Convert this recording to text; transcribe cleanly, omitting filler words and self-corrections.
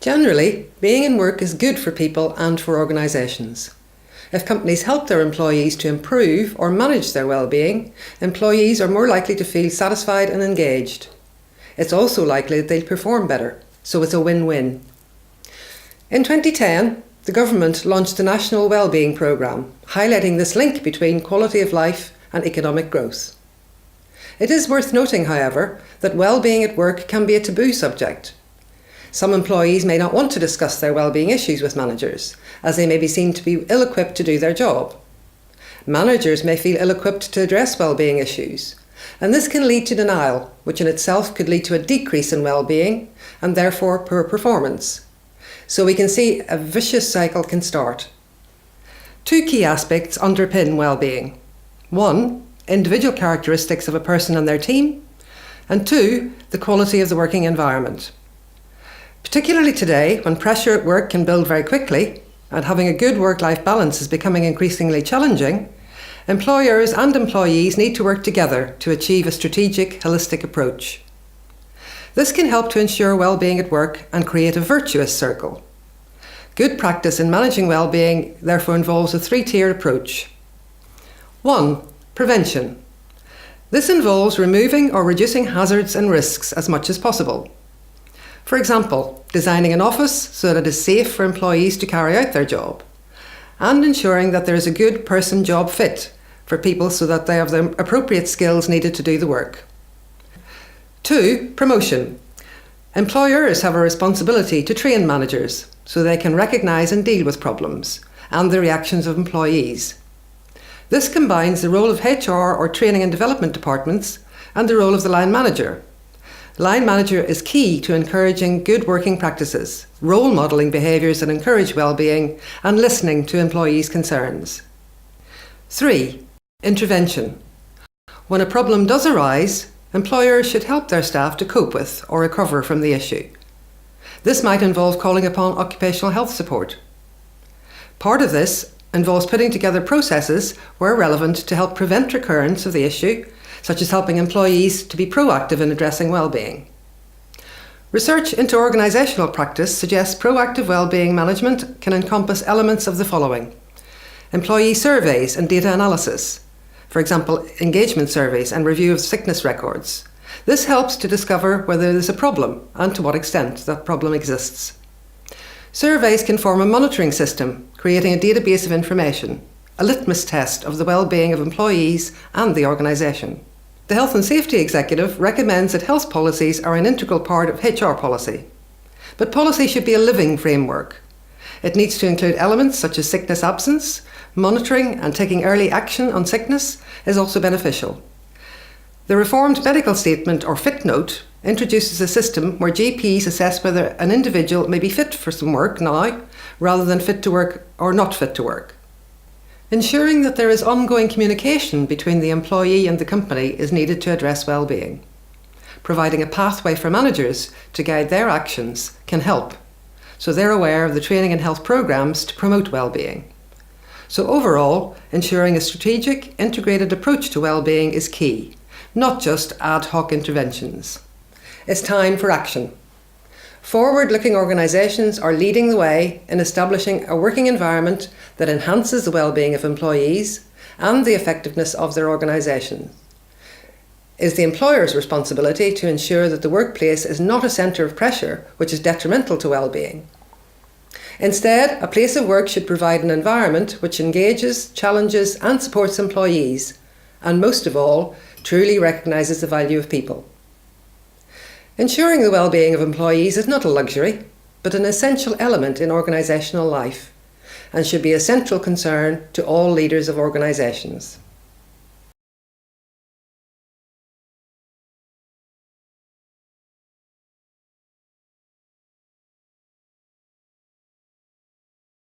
Generally, being in work is good for people and for organisations. If companies help their employees to improve or manage their well-being, employees are more likely to feel satisfied and engaged. It's also likely that they'll perform better, so it's a win-win. In 2010, the government launched the National Wellbeing Programme, highlighting this link between quality of life and economic growth. It is worth noting, however, that well-being at work can be a taboo subject. Some employees may not want to discuss their well-being issues with managers, as they may be seen to be ill-equipped to do their job. Managers may feel ill-equipped to address well-being issues, and this can lead to denial, which in itself could lead to a decrease in well-being and therefore poor performance. So we can see a vicious cycle can start. Two key aspects underpin well-being. One, individual characteristics of a person and their team, and two, the quality of the working environment. Particularly today, when pressure at work can build very quickly and having a good work-life balance is becoming increasingly challenging, employers and employees need to work together to achieve a strategic, holistic approach. This can help to ensure well-being at work and create a virtuous circle. Good practice in managing well-being therefore involves a three-tiered approach. 1. Prevention. This involves removing or reducing hazards and risks as much as possible. For example, designing an office so that it is safe for employees to carry out their job, and ensuring that there is a good person-job fit for people so that they have the appropriate skills needed to do the work. 2. Promotion. Employers have a responsibility to train managers so they can recognise and deal with problems and the reactions of employees. This combines the role of HR or training and development departments and the role of the line manager. The line manager is key to encouraging good working practices, role modelling behaviours that encourage well-being, and listening to employees' concerns. 3. Intervention. When a problem does arise, employers should help their staff to cope with or recover from the issue. This might involve calling upon occupational health support. Part of this involves putting together processes where relevant to help prevent recurrence of the issue, such as helping employees to be proactive in addressing well-being. Research into organisational practice suggests proactive well-being management can encompass elements of the following: employee surveys and data analysis, for example, engagement surveys and review of sickness records. This helps to discover whether there's a problem and to what extent that problem exists. Surveys can form a monitoring system, creating a database of information, a litmus test of the well-being of employees and the organisation. The Health and Safety Executive recommends that health policies are an integral part of HR policy. But policy should be a living framework. It needs to include elements such as sickness absence. Monitoring and taking early action on sickness is also beneficial. The Reformed Medical Statement, or FIT Note, introduces a system where GPs assess whether an individual may be fit for some work now, rather than fit to work or not fit to work. Ensuring that there is ongoing communication between the employee and the company is needed to address well-being. Providing a pathway for managers to guide their actions can help, so they're aware of the training and health programmes to promote well-being. So overall, ensuring a strategic, integrated approach to well-being is key, not just ad hoc interventions. It's time for action. Forward-looking organisations are leading the way in establishing a working environment that enhances the well-being of employees and the effectiveness of their organisation. It is the employer's responsibility to ensure that the workplace is not a centre of pressure which is detrimental to well-being. Instead, a place of work should provide an environment which engages, challenges and supports employees, and most of all, truly recognises the value of people. Ensuring the well-being of employees is not a luxury, but an essential element in organisational life, and should be a central concern to all leaders of organisations.